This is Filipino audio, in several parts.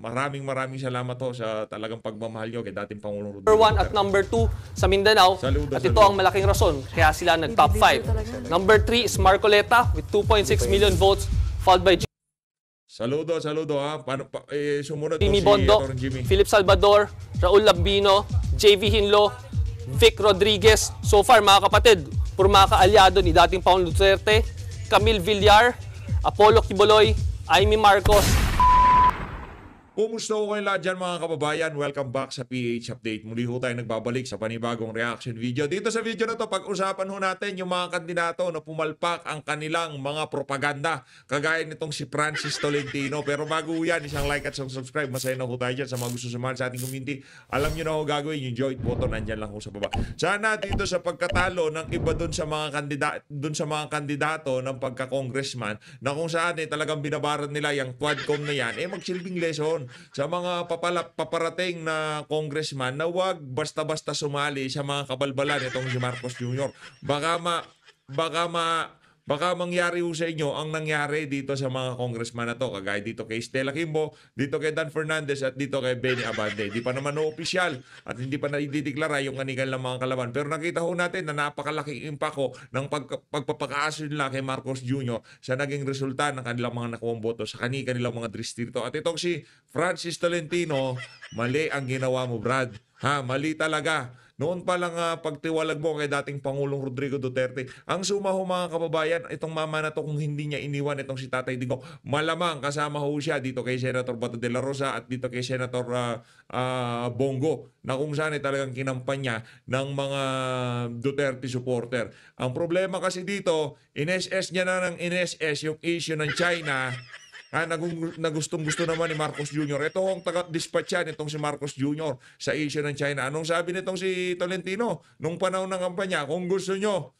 maraming salamat ho sa talagang pagmamahal nyo kay dating Pangulong Rodrigo Number 1 at Duterte. number 2 sa Mindanao. Saludo, At ito saludo. ang malaking rason kaya sila nag-top 5. Number 3 is Marcoleta with 2.6 million votes, followed by Saludo ha. Sumunod Jimmy po si Bondoc, Atty. Jimmy. Philip Salvador, Raul Lambino, JV Hinlo, Vic Rodriguez. So far mga kapatid, puro mga kaalyado ni dating Pangulong Duterte, Camille Villar, Apollo Quiboloy, Amy Marcos. Kumusta ko kayo lahat dyan mga kababayan? Welcome back sa PH Update. Muli ho tayo nagbabalik sa panibagong reaction video. Dito sa video na to, pag-usapan ho natin yung mga kandidato na pumalpak ang kanilang mga propaganda. Kagaya nitong si Francis Tolentino. Pero bago yan, isang like at isang subscribe. Masaya na ho tayo dyan sa mga gusto sumali sa ating community. Alam nyo na ho gagawin, yung join button, nandyan lang ho sa baba. Sana dito sa pagkatalo ng iba dun sa mga kandidato ng pagka-congressman na kung saan talagang binabaran nila yung quadcom na yan, magsilbing lesson sa mga paparating na congressman na wag basta-basta sumali sa mga kabalbalan itong si Marcos Jr. Baka mangyari ho sa inyo ang nangyari dito sa mga congressman na to. Kagaya dito kay Stella Kimbo, dito kay Dan Fernandez at dito kay Benny Abante. Di pa naman opisyal at hindi pa naidideklara yung kanilang mga kalaban. Pero nakita ho natin na napakalaking impako ng pagpapakaso nila kay Marcos Jr. sa naging resulta ng kanilang mga nakuwang boto sa kanilang mga distrito. At itong si Francis Tolentino, mali ang ginawa mo, Brad. Mali talaga. Noon pa lang pagtiwalag mo kay dating Pangulong Rodrigo Duterte. Ang suma ho mga kababayan, itong mama na to kung hindi niya iniwan itong si Tatay Digong, malamang kasama ho siya dito kay Senator Bato de la Rosa at dito kay Senator Bongo na kung saan talagang kinampanya ng mga Duterte supporter. Ang problema kasi dito, in-SS niya na ng in-SS yung issue ng China na gustong-gusto naman ni Marcos Jr. Ito ang taga-dispatch yan, itong si Marcos Jr. sa issue ng China. Anong sabi nitong si Tolentino? Nung panahon ng kampanya, kung gusto nyo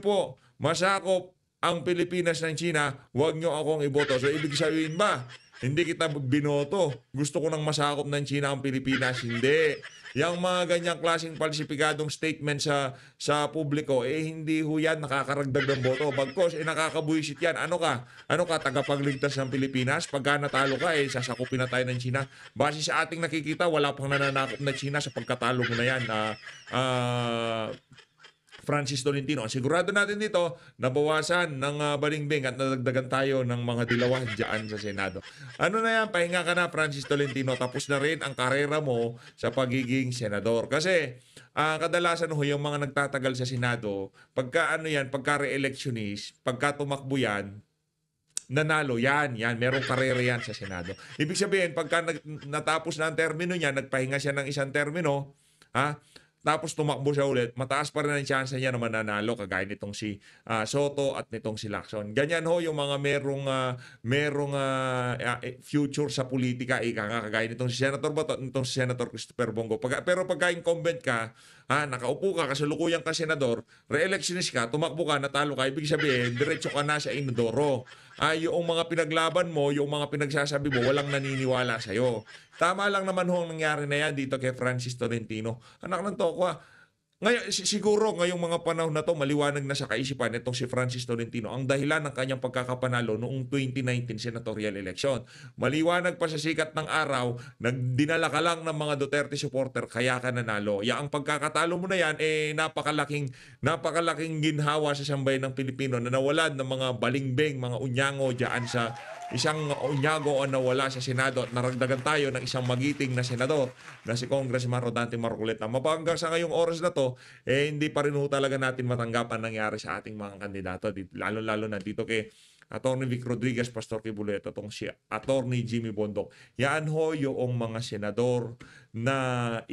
po masakop ang Pilipinas ng China, huwag nyo akong iboto. So, ibig sabihin ba, hindi kita binoto? Gusto ko nang masakop ng China ang Pilipinas? Hindi. Yang mga ganyang klaseng falsipikadong statement sa publiko, hindi ho yan nakakaragdag ng boto. Bagkos, nakakabuisit yan. Ano ka, tagapagligtas ng Pilipinas? Pagka natalo ka, sasakupin na tayo ng China. Base sa ating nakikita, wala pang nananakop na China sa pagkatalo mo na yan. Francis Tolentino. Ang sigurado natin dito, nabawasan ng balingbing at nadagdagan tayo ng mga dilawan dyan sa Senado. Ano na yan? Pahinga ka na, Francis Tolentino. Tapos na rin ang karera mo sa pagiging senador. Kasi kadalasan yung mga nagtatagal sa Senado, pagka re-electionist, pagka tumakbo yan, nanalo yan, merong karera yan sa Senado. Ibig sabihin, pagka natapos na ang termino niya, nagpahinga siya ng isang termino, tapos tumakbo siya ulit, mataas pa rin ang chance niya na mananalo kagaya nitong si Soto at nitong si Lacson. Ganyan ho yung mga merong future sa politika, kagaya nitong si Senator Bato at nitong si Senator Christopher Bongo. Pero pagka incumbent ka, nakaupo ka, kasalukuyang ka senador, re-electionist ka, tumakbo ka, natalo ka, ibig sabihin, diretso ka na sa inodoro. Yung mga pinaglaban mo, yung mga pinagsasabi mo, walang naniniwala sa'yo. Tama lang naman ho ang nangyari na yan dito kay Francis Tolentino. Anak ng toko, ngayon, siguro ngayong mga panahon na to, maliwanag na sa kaisipan itong si Francis Tolentino ang dahilan ng kanyang pagkakapanalo noong 2019 senatorial election. Maliwanag pa sa sikat ng araw, nagdinala ka lang ng mga Duterte supporter kaya ka nanalo. Ang pagkakatalo mo na yan, napakalaking ginhawa sa sambayan ng Pilipino na nawalan ng mga balingbeng, mga unyango dyan sa isang unyago ang nawala sa Senado at naragdagan tayo ng isang magiting na senador na si Congressman Rodante Marcoleta. Hanggang sa ngayong oras na to, hindi pa rin talaga natin matanggap ang nangyari sa ating mga kandidato. Lalo-lalo na dito kay Atty. Vic Rodriguez, Pastor Kibuleto, itong si Atty. Jimmy Bondoc. Yan ho yung mga senador na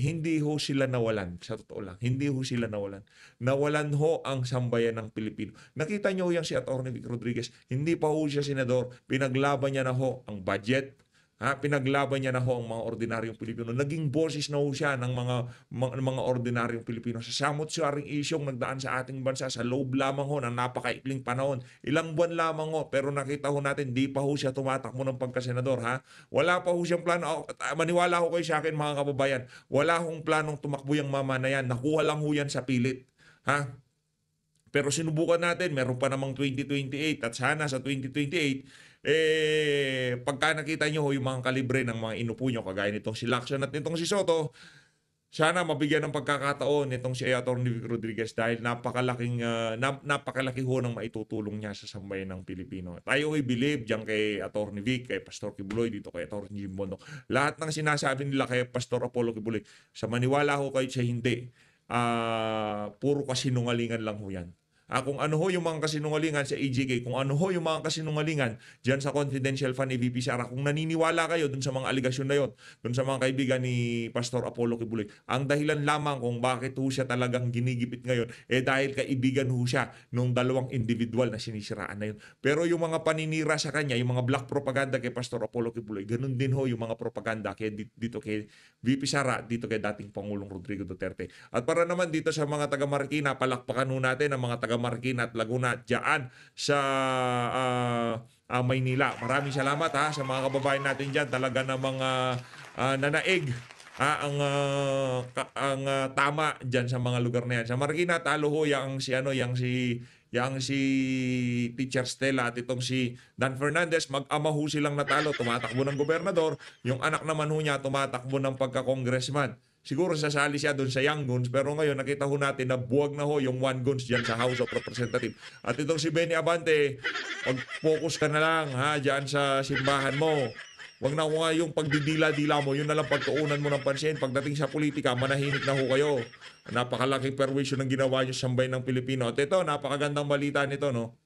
hindi ho sila nawalan. Sa totoo lang, hindi ho sila nawalan. Nawalan ho ang sambayan ng Pilipino. Nakita nyo yung si Atty. Vic Rodriguez, hindi pa ho siya senador. Pinaglaban niya na ho ang budget. Pinaglaban niya na ho ang mga ordinaryong Pilipino. Naging boses na ho siya ng mga ordinaryong Pilipino. Sa samot-saring isyong nagdaan sa ating bansa, sa loob lamang ho ng napakaikling panahon. Ilang buwan lamang ho, pero nakita ho natin, di pa ho siya tumatakbo ng pagkasenador. Wala pa ho siyang plano. Maniwala ho kayo sa akin mga kababayan, wala hong planong tumakbo yung mama na yan. Nakuha lang ho yan sa pilit. Pero sinubukan natin, meron pa namang 2028 at sana sa 2028, pagka nakita nyo yung mga kalibre ng mga inupo nyo, kagaya nitong si Lacson at nitong si Soto, sana mabigyan ng pagkakataon nitong si Atty. Vic Rodriguez dahil napakalaki ho ng maitutulong niya sa sambayan ng Pilipino. Tayo ay believe diyan kay Atty. Vic, kay Pastor Kibuloy, dito kay Atty. Jim Bondok. Lahat ng sinasabi nila kay Pastor Apollo Kibuloy, sa maniwala ho kayo sa hindi, puro kasinungalingan lang ho yan. Kung ano ho yung mga kasinungalingan sa AGK, kung ano ho yung mga kasinungalingan dyan sa confidential fund ni VP Sara, kung naniniwala kayo dun sa mga aligasyon na yun, dun sa mga kaibigan ni Pastor Apollo Kibuloy, ang dahilan lamang kung bakit ho siya talagang ginigipit ngayon, dahil kaibigan ho siya nung dalawang individual na sinisiraan na yun. Pero yung mga paninira sa kanya, yung mga black propaganda kay Pastor Apollo Kibuloy, ganun din ho yung mga propaganda dito kay VP Sara, dito kay dating Pangulong Rodrigo Duterte. At para naman dito sa mga taga Marikina, palakpakan ho natin ang mga taga Marikina at Laguna diyan sa Maynila. Maraming salamat sa mga kababayan natin diyan, talaga na mga nanaig ang tama diyan sa mga lugar na yan. Sa Marikina talo ho yang si Teacher Stella at itong si Dan Fernandez, mag-ama ho silang natalo, tumatakbo ng gobernador, yung anak naman ho niya tumatakbo ng pagka-congressman. Siguro sasali siya doon sa Young Guns, pero ngayon nakita ho natin na buwag na ho yung One Guns dyan sa House of Representatives. At itong si Benny Abante, mag-focus ka na lang dyan sa simbahan mo. Wag na ho yung pagdidila-dila mo, yun na lang pagtuunan mo ng pansin. Pagdating sa politika, manahimik na ho kayo. Napakalaking perwisyon ng ginawa nyo sa sambayan ng Pilipino. At ito, napakagandang balita nito, no?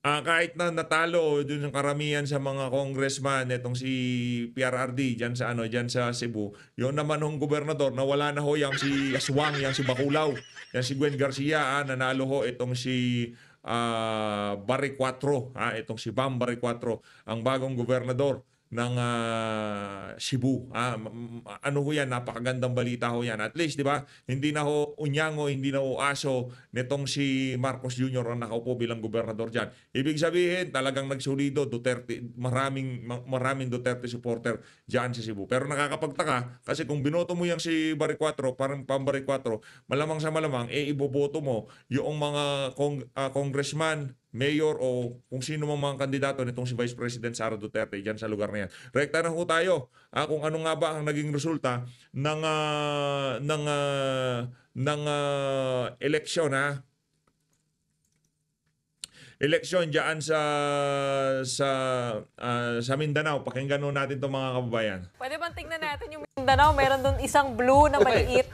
Kahit na natalo dun yung karamihan sa mga congressman itong si PRRD diyan sa Cebu, yung naman hong gobernador na wala na ho yang si Aswang, yang si Bacolao, yang si Gwen Garcia, nanalo ho itong si Barry Cuatro, itong si Bam Barry Cuatro, ang bagong gobernador ng Cebu. Ano ho yan? Napakagandang balita ho yan. At least, di ba, hindi na ho unyango, hindi na ho aso nitong si Marcos Jr. ang nakaupo bilang gobernador dyan. Ibig sabihin, talagang nagsulido Duterte, maraming Duterte supporter dyan sa Cebu. Pero nakakapagtaka, kasi kung binoto mo yung si Barry Cuatro, parang Pambari Cuatro, malamang sa malamang, iboboto mo yung mga congressman, mayor o kung sino mang mga kandidato nitong si Vice President Sara Duterte dyan sa lugar na yan. Rekta na ho tayo kung ano nga ba ang naging resulta ng eleksyon eleksyon diyan sa Mindanao. Pakinggan ho natin 'tong mga kababayan. Pwede bang tingnan natin yung Mindanao? Meron doon isang blue na maliit.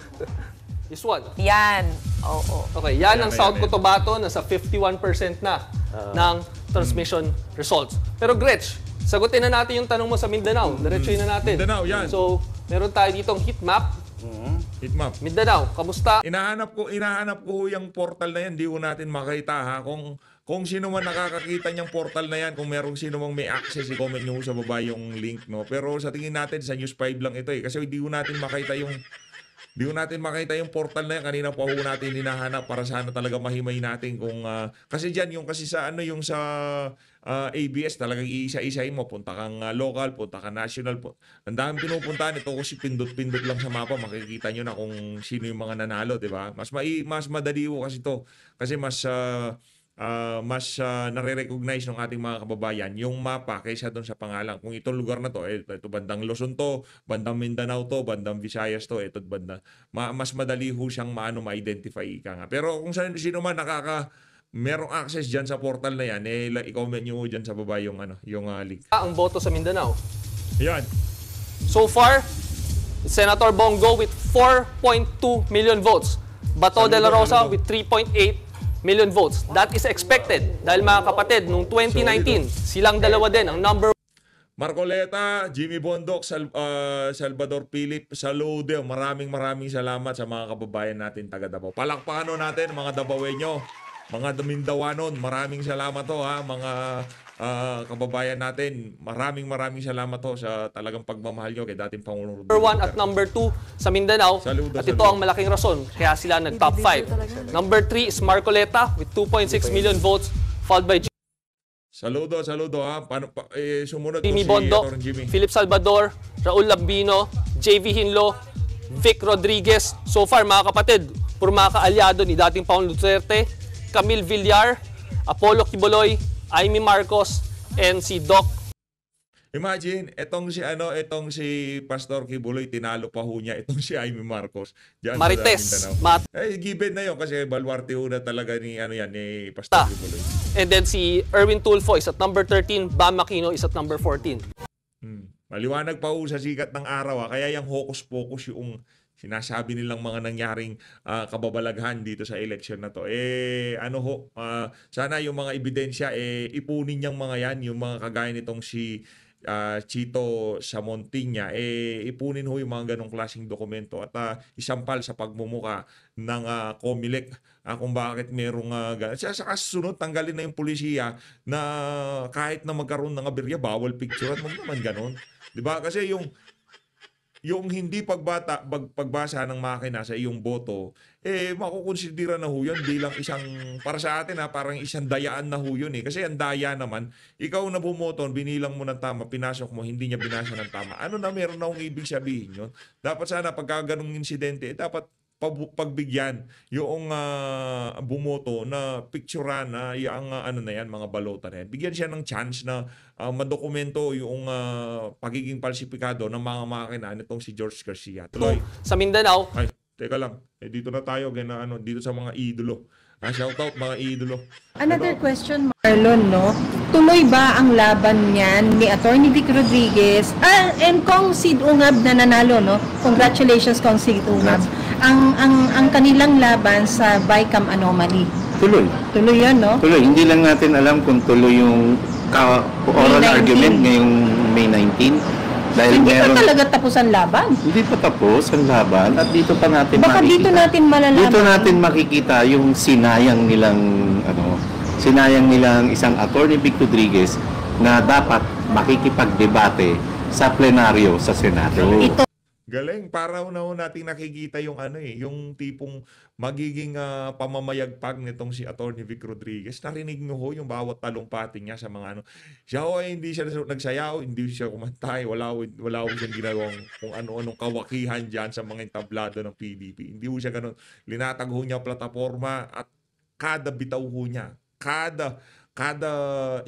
This one. Yan. Oo. Okay, yan ang South Cotabato, nasa 51% na ng transmission results. Pero Gretch, sagutin na natin yung tanong mo sa Mindanao. Diretsuhin na natin. Mindanao, yan. So, meron tayo ditong heat map. Hitmap. Mindanao, kamusta? Inahanap ko yung portal na yan, di ko natin makita Kung sino man nakakakita niyang portal na yan, kung merong sino mang may access, i-comment niyo sa baba yung link, no. Pero sa tingin natin sa News 5 lang ito kasi di ko natin makita yung portal na yan. Kanina pa ho natin hinahanap para sana talaga mahimay natin kung kasi diyan yung yung sa ABS talagang iisa-isahin mo, punta kang local, punta kang national. Ang daming pinupuntahan ito kasi pindot-pindot lang sa mapa, makikita nyo na kung sino yung mga nanalo, di ba? Mas madali ho kasi ito kasi mas nare-recognize ng ating mga kababayan yung mapa kaysa doon sa pangalan. Kung itong lugar na to, ito bandang Luzon to, bandang Mindanao to, bandang Visayas to, ito bandang mas madali ho siyang ma-identify ka nga. Pero kung sino man merong access diyan sa portal na yan, i-comment niyo diyan sa baba yung link. Ang boto sa Mindanao. Yan. So far, Senator Bongo with 4.2 million votes. Bato de la Rosa with 3.8 million votes. That is expected dahil mga kapatid, noong 2019, silang dalawa din ang number Marcoleta, Jimmy Bondok, Salvador Philip, saludo. Maraming salamat sa mga kababayan natin taga Davao. Palakpakan natin mga Davaoeño, mga Mindawanon. Maraming salamat mga kababayan natin. Maraming salamat sa talagang pagmamahal nyo kay dating Pangulong Rodrigo. number 1 at number 2 sa Mindanao. At ito ang malaking rason kaya sila nag-top 5. Number 3 is Marcoleta with 2.6 million votes, followed by Saludo sumunod Jimmy po Bondok, Jimmy. Philip Salvador, Raul Lambino, JV Hinlo, Vic Rodriguez. So far mga kapatid, puro mga kaalyado ni dating Pangulong Duterte, Camille Villar, Apollo Kibuloy, Amy Marcos, and si Doc Imagine, etong si Pastor Kibuloy, tinalo pa ho niya itong si Amy Marcos diyan sa Marites Mindanao. Given na 'yon kasi baluarte ho na talaga ni Pastor Kibuloy. and then si Erwin Tulfo is at number 13, Bam Aquino is at number 14. Maliwanag pa ho sa sikat ng araw, kaya yung hocus-pocus yung sinasabi nilang mga nangyaring kababalaghan dito sa election na to. Sana yung mga ebidensya ipunin niyang mga yan, yung mga kagaya nitong si Chito Samontiña, ipunin ho yung mga ganong klaseng dokumento at isampal sa pagmumuka ng COMELEC kung bakit merong sa kasunod tanggalin na yung pulisiya na kahit na magkaroon ng aberya bawal picture at naman ganon, di ba? Kasi yung hindi pagbasa ng makina sa iyong boto, makukonsidera na ho yun bilang isang, para sa atin parang isang dayaan na ho yun Kasi ang daya naman, ikaw na bumoto, binilang mo ng tama, pinasok mo, hindi niya binasa ng tama. Meron na akong ibig sabihin yun? Dapat sana pagka ganung insidente, dapat pagbigyan yung bumoto na picturean na yung mga balota na yan. Bigyan siya ng chance na madokumento yung pagiging falsifikado ng mga makina nitong si George Garcia. Tuloy. Sa Mindanao, Ay, teka lang. Dito na tayo dito sa mga idolo. Shout out mga idolo. Another question, Marlon, no? Tuloy ba ang laban niyan ni Attorney Vic Rodriguez and Kong Sid Ungab na nanalo, no? Congratulations, Kong Sid Ungab. Ang kanilang laban sa Bicam anomaly. Tuloy. Tuloy yan, no? Tuloy. Hindi lang natin alam kung tuloy yung oral May 19. argument ngayong May 19. Dahil Hindi meron, pa talaga tapos ang laban. hindi pa tapos ang laban at dito pa natin Baka makikita. dito natin malalaman. Dito natin makikita yung sinayang nilang isang Attorney Vic Rodriguez na dapat makikipagdebate sa plenaryo sa Senado. Ito. Galing, para na nating nakikita yung yung tipong magiging pamamayagpag nitong si Attorney Vic Rodriguez. Narinig nyo ho yung bawat talumpati niya sa mga Siya ho hindi siya nagsayaw, hindi siya kumantay, wala ho siyang ginawang kung ano-anong kawakihan dyan sa mga entablado ng PDP. Hindi ho siya ganun. Linatag ho niya plataforma at kada bitaw ho niya, kada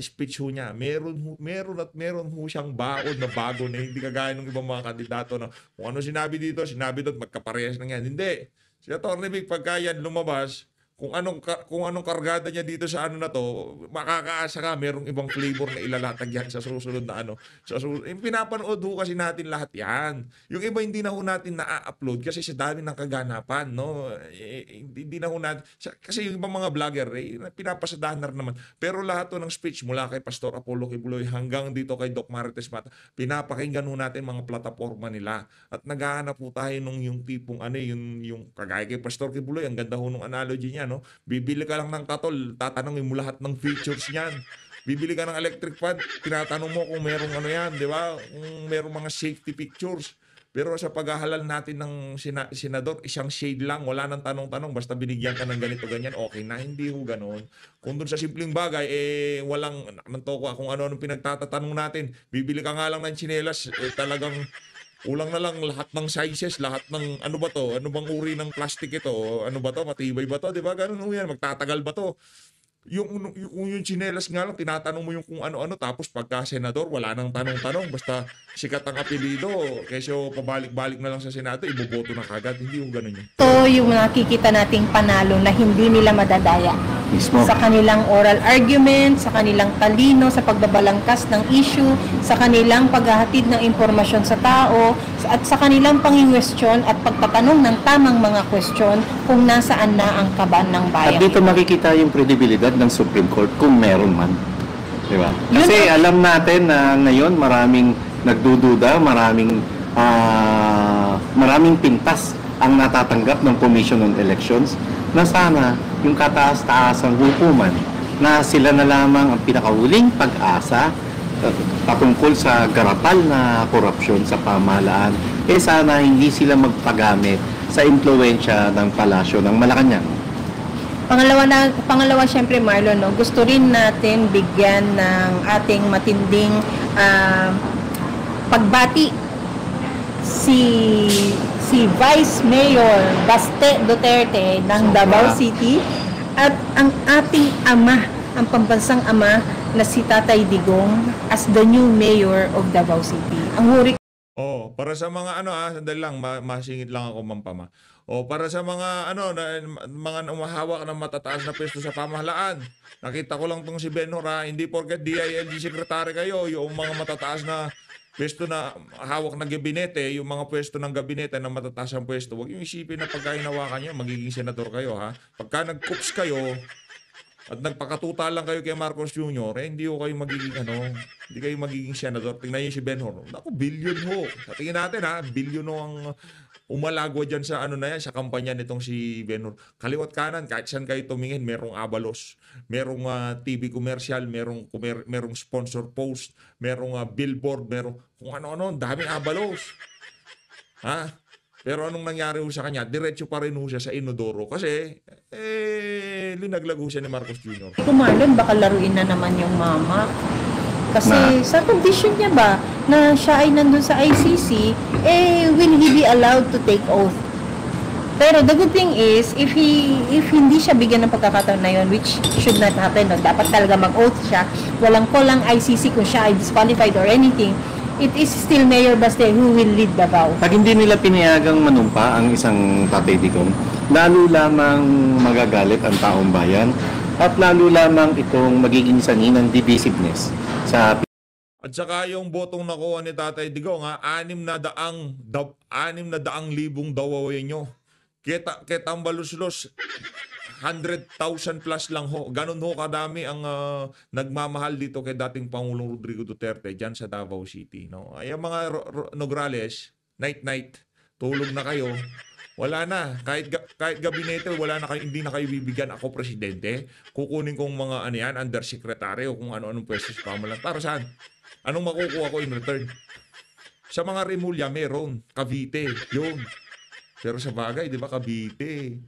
speech ho niya, meron ho siyang baon na bago na hindi kagaya ng ibang mga kandidato na kung ano sinabi dito, sinabi doon, magkaparehas na yan. Hindi. Si Atty. Vic, pagka yan lumabas, kung anong kargada niya dito sa na to, makakaasa ka merong ibang flavor na ilalatag yan sa susunod na pinapanood ho kasi natin lahat yan. Yung iba hindi na ho natin na-upload kasi sa dami ng kaganapan, no? Hindi na ho natin, kasi yung ibang mga vlogger, pinapasadahan na rin naman. Pero lahat to ng speech mula kay Pastor Apollo Kibuloy hanggang dito kay Doc Marites Mata, pinapakinggan ho natin mga plataforma nila. At naghahanap po tayo nung yung tipong yung kagaya kay Pastor Kibuloy, ang ganda ho nung analogy niya, no? Bibili ka lang ng katol, tatanungin mo lahat ng features niyan. Bibili ka ng electric fan, tinatanong mo kung merong yan, di ba? Kung merong mga safety pictures. Pero sa paghahalal natin ng senador, isang shade lang, wala nang tanong-tanong, basta binigyan ka ng ganito, ganyan, okay na, hindi ho ganon. Kung dun sa simpleng bagay, walang, kung ano-anong pinagtatatanong natin, bibili ka nga lang ng tsinelas, talagang ulang na lang lahat ng sizes, lahat ng ano ba to? Ano bang uri ng plastic ito? Ano ba to? Matibay ba to? 'Di ba? Ganun yan. Magtatagal ba to? Yung tsinelas nga lang, tinatanong mo yung kung ano-ano, tapos pagka senador, wala nang tanong-tanong, basta sikat ang apelido, kesyo pabalik-balik na lang sa Senado, iboboto na kagad. Hindi yung ganun yun. Ito yung nakikita nating panalo na hindi nila madadaya. Mismo. Sa kanilang oral argument, sa kanilang talino, sa pagbabalangkas ng issue, sa kanilang paghahatid ng impormasyon sa tao, at sa kanilang pangingwestiyon at pagtatanong ng tamang mga kwestiyon kung nasaan na ang kaban ng bayan. At dito makikita yung credibilidad ng Supreme Court kung meron man. Di ba? Kasi alam natin na ngayon maraming nagdududa, maraming pintas ang natatanggap ng Commission on Elections na sana yung kataas-taasang hukuman na sila na lamang ang pinakahuling pag-asa patungkol sa garapal na korupsyon sa pamahalaan, sana hindi sila magpagamit sa impluwensya ng palasyo ng Malacanang. Pangalawa syempre, Marlon, no, gusto rin natin bigyan ng ating matinding pagbati si Vice Mayor Baste Duterte ng Davao City at ang ating ama, ang pambansang ama na si Tatay Digong as the new mayor of Davao City. Ang huri Oh, para sa mga sandali lang, masingit lang ako mampama. O para sa mga mga umahawak ng matataas na pwesto sa pamahalaan. Nakita ko lang tong si Benhur hindi porket DILG secretary kayo, yung mga matataas na pwesto na hawak ng gabinete, yung mga pwesto ng gabinete na matataas ang pwesto, huwag yung isipin na pagka hinawakan nyo, magiging senador kayo ha. Pagka nag-coops kayo, at nagpakatuta lang kayo kay Marcos Jr., hindi ko kayo magiging hindi kayo magiging senador. Tingnan niyo si Benhur. Naku, billion ho. Sa tingin natin billion ho ang umalagwa dyan sa sa kampanya nitong si Benhur. Kaliwat kanan, kahit saan kayo tumingin, merong abalos, merong TV commercial, merong sponsor post, merong billboard, merong kung ano-ano, daming abalos. Ha? Pero anong nangyari ho sa kanya? Diretso pa rin ho siya sa inodoro kasi linaglago siya ni Marcos Jr. ko, Marlon, baka laruin na naman yung mama. Kasi sa condition niya ba na siya ay nandun sa ICC, will he be allowed to take oath? Pero the good thing is, if hindi siya bigyan ng pagkakataon na yun, which should not happen, dapat talaga mag-oath siya, walang kolang ICC kung siya ay disqualified or anything, it is still Mayor Baste who will lead Davao. Pag hindi nila pinayagang manumpa ang isang Tatay Digong, lalo lamang magagalit ang taong bayan at lalo lamang itong magiging sanhi ng divisiveness sa At saka yung botong nakuha ni Tatay Digong, 600,000 dawawenyo. Ketang baluslos, 100,000 plus lang ho. Ganun ho kadami ang nagmamahal dito kay dating Pangulong Rodrigo Duterte dyan sa Davao City. No? Ay mga Nograles, night, tulog na kayo. Wala na. Kahit gabinete, wala na kayo, hindi na kayo bibigyan ako presidente. Kukunin kong mga undersecretary o kung ano-anong pwesto sa pamahalaan. Para saan? Anong makukuha ko in return? Sa mga Remulla, meron. Cavite, yun. Pero sa bagay, di ba, Cavite.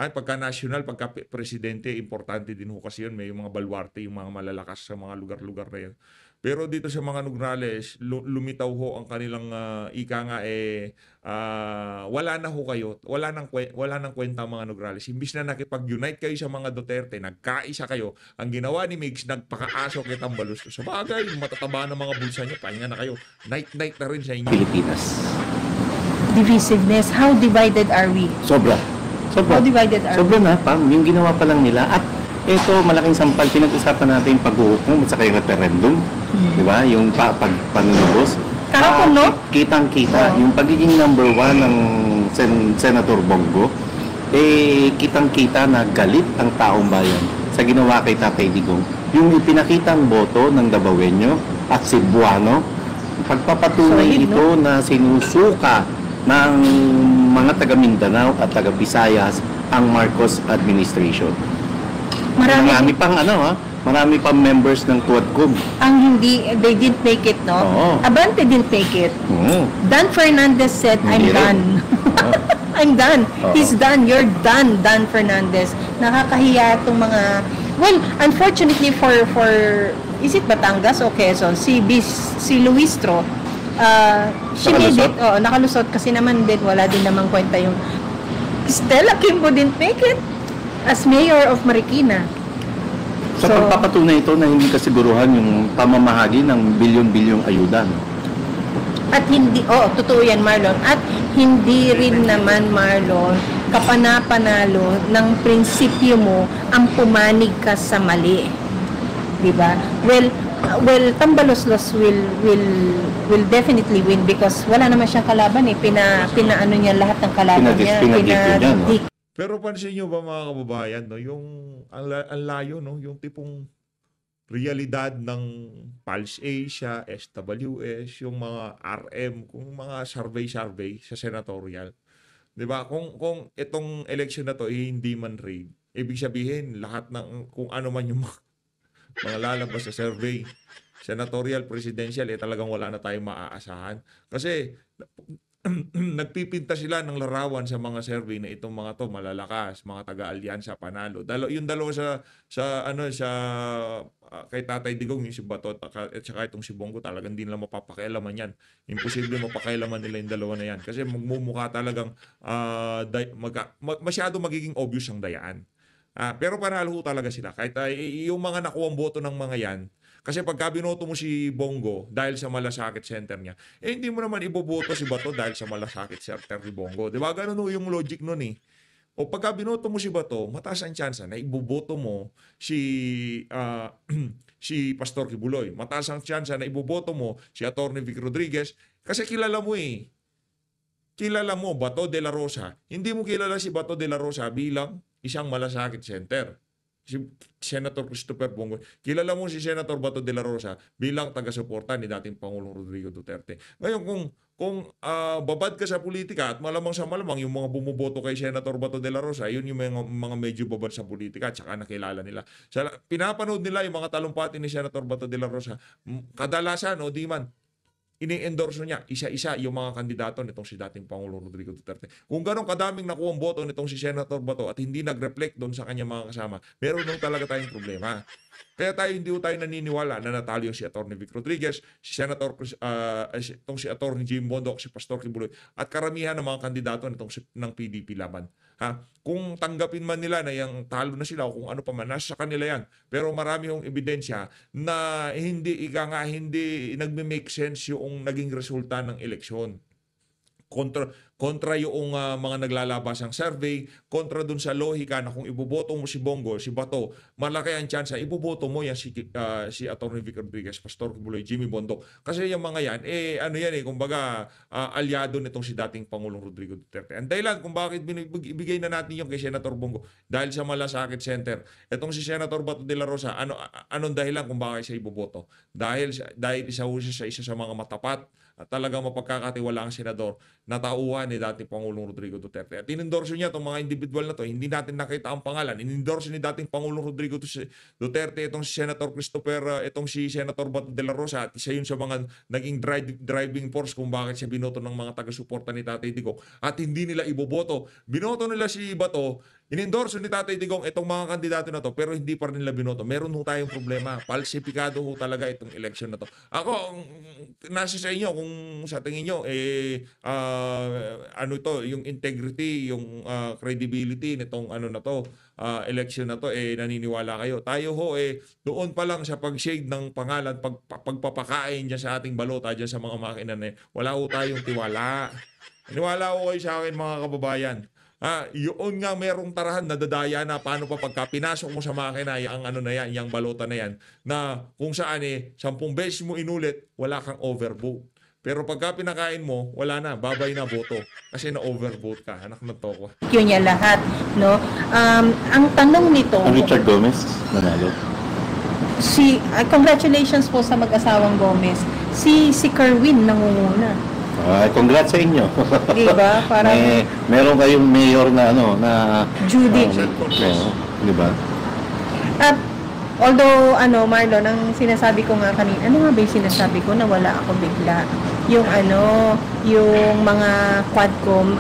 Pagka national, pagka presidente, importante din ho kasi yun. May mga baluarte, yung mga malalakas sa mga lugar-lugar na yun. Pero dito sa mga Nograles, lumitaw ho ang kanilang wala na ho kayo. Wala nang kwenta ang mga Nograles. Imbis na nakipag-unite kayo sa mga Duterte, nagkaisa kayo, ang ginawa ni Migs, nagpakaaso kay Tambalus. Sa bagay, matataba ng mga bulsa nyo, pahinga na kayo. Night na rin sa inyo. Pilipinas. Divisiveness, how divided are we? Sobra. How divided are we? Sobra na, Pam. Yung ginawa pa lang nila. At ito, malaking sampal. Pinag-usapan natin yung paghuhukom at saka yung referendum. Di ba? Yung panunubos. Kahapon, no? Kitang-kita. Yung pagiging number 1 ng Senator Bongo, kitang-kita na galit ang taong bayan sa ginawa kay Tatay Digong. Yung ipinakitang boto ng Davaoenyo at Cebuano, pagpapatunay Solid, ito na sinusuka ng mga taga Mindanao at taga Visayas ang Marcos administration. Marami pang members ng Tuadcom. They didn't make it, no? Oo. Abante didn't make it. Oo. Dan Fernandez said, I'm Hindi rin. done. I'm done. Oo. He's done. You're done, Dan Fernandez. Nakakahiya itong mga... Well, unfortunately for is it Batangas o Quezon? Si Luis Tro, she made it. Nakalusot kasi naman din, wala din namang kwenta yung Stella Kimbo didn't make it as mayor of Marikina. Sa pagpapatunay ito na hindi kasiguruhan yung pamamahagi ng bilyon-bilyong ayuda. No? At hindi, totoo yan, Marlon. At hindi rin naman, Marlon, kapana-panalo ng prinsipyo mo ang pumanig ka sa mali. Diba? Well, Tambaloslos will definitely win because wala naman siyang kalaban pinaano niya lahat ng kalaban niya. Pero pansin nyo ba mga kababayan, no? Yung ang layo, no? Yung tipong realidad ng Pulse Asia, SWS, yung mga RM, kung mga survey sa senatorial. 'Di ba? Kung itong election na to hindi man rigged, ibig sabihin lahat ng kung ano man yung mga lalabas sa survey, senatorial, presidential, talagang wala na tayong maaasahan. Kasi nagpipinta sila ng larawan sa mga survey na itong mga to malalakas, mga taga-alyansa panalo. Yung dalawa sa kay Tatay Digong, yung si Bato at saka itong si Bongo, talagang hindi nila mapapakialaman yan. Imposible mapakialaman nila yung dalawa na yan. Kasi magmumukha talagang masyado magiging obvious ang dayaan. Pero panalo ho talaga sila. Kahit yung mga nakuwang boto ng mga yan, kasi pagka binoto mo si Bongo dahil sa malasakit center niya, hindi mo naman iboboto si Bato dahil sa malasakit center ni Bongo. Di ba? Ganun ho yung logic nun eh. O pagka binoto mo si Bato, mataas ang tsansa na iboboto mo si Pastor Kibuloy. Mataas ang tsansa na iboboto mo si Atty. Vic Rodriguez kasi kilala mo eh. Kilala mo Bato de la Rosa. Hindi mo kilala si Bato de la Rosa bilang isang malasakit center. Si Senator Christopher Bongo. Kilala mo si Senator Bato de la Rosa bilang taga-suporta ni dating Pangulong Rodrigo Duterte. Ngayon kung babad ka sa politika at malamang sa malamang yung mga bumuboto kay Senator Bato de la Rosa, yun yung mga medyo babad sa politika at saka nakilala nila. Pinapanood nila yung mga talumpati ni Senator Bato de la Rosa. Kadalasan o di man, ini-endorse niya isa-isa yung mga kandidato nitong si dating Pangulong Rodrigo Duterte. Kung gano'ng kadaming nakuha ang boto nitong si Senator Bato at hindi nag-reflect doon sa kanyang mga kasama, meron nung talaga tayong problema. Kaya hindi tayo naniniwala na natalo yung si Atty. Vic Rodriguez, si Senator itong si Atty. Jim Bondoc, si Pastor Kibuloy at karamihan ng mga kandidato ng PDP laban. Kung tanggapin man nila na yung talo na sila o kung ano pa man, nasa kanila yan. Pero marami yung ebidensya na hindi nagme-make sense yung naging resulta ng eleksyon. Kontra yung mga naglalabas ng survey, kontra dun sa lohika na kung iboboto mo si Bongo, si Bato, malaki ang chance iboboto mo yan si Atty. Vic Rodriguez, Pastor Kibuloy, Jimmy Bondoc. Kasi yung mga yan, kumbaga, alyado nitong si dating Pangulong Rodrigo Duterte. Ang dahilan kung bakit ibigay na natin yung kay Senator Bongo, dahil sa malasakit center. Itong si Senator Bato de la Rosa, anong dahilan kung bakit siya iboboto? Dahil isa sa mga matapat at talagang mapagkakatiwala ang senador na tauhan ni dating Pangulong Rodrigo Duterte. At inendorso niya itong mga individual na to. Hindi natin nakita ang pangalan. Inendorso ni dating Pangulong Rodrigo Duterte itong si Senator itong si Senator Bato de la Rosa at isa yun sa mga naging driving force kung bakit siya binoto ng mga taga-suporta ni Tatay Digong at hindi nila iboboto. Binoto nila si Bato, inendorso ni Tatay Digong itong mga kandidato na to pero hindi pa rin nila binoto. Meron ho tayong problema. Falsifikado ho talaga itong election na to. Ako, nasa sa inyo kung sa tingin nyo, yung integrity, yung credibility nitong election na to, naniniwala kayo. Tayo ho, doon pa lang sa pag-shade ng pangalan, pagpapakain dyan sa ating balota, dyan sa mga makina na wala ho tayong tiwala. Niwala ho kayo sa akin mga kababayan. Yun nga merong tarahan na dadaya na paano pa pagka pinasok mo sa makina yung balota na yan, na kung saan 10 beses mo inulit, wala kang overvote. Pero pagka pinakain mo, wala na, babay na boto. Kasi na-overvote ka, anak ng toko. Yun niya lahat, no? Ang tanong nito... Richard Gomez, nanalo. Congratulations po sa mag-asawang Gomez. Si Kerwin nangunguna. Congrats sa inyo. Diba? Parang... meron kayong mayor na Judy. Diba? At although, Marlon, ang sinasabi ko nga kanina, ano nga ba yung sinasabi ko na wala ako bigla? Yung yung mga Quadcom,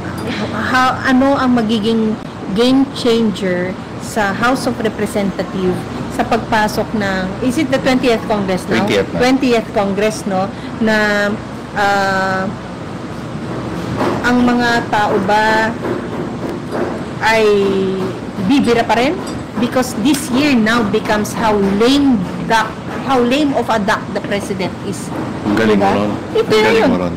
ano ang magiging game changer sa House of Representatives sa pagpasok ng, is it the 20th Congress now? 20th Congress, no? Na, ang mga tao ba ay bibira pa rin? Because this year now becomes how lame of a duck the president is. Ang galing mo ron.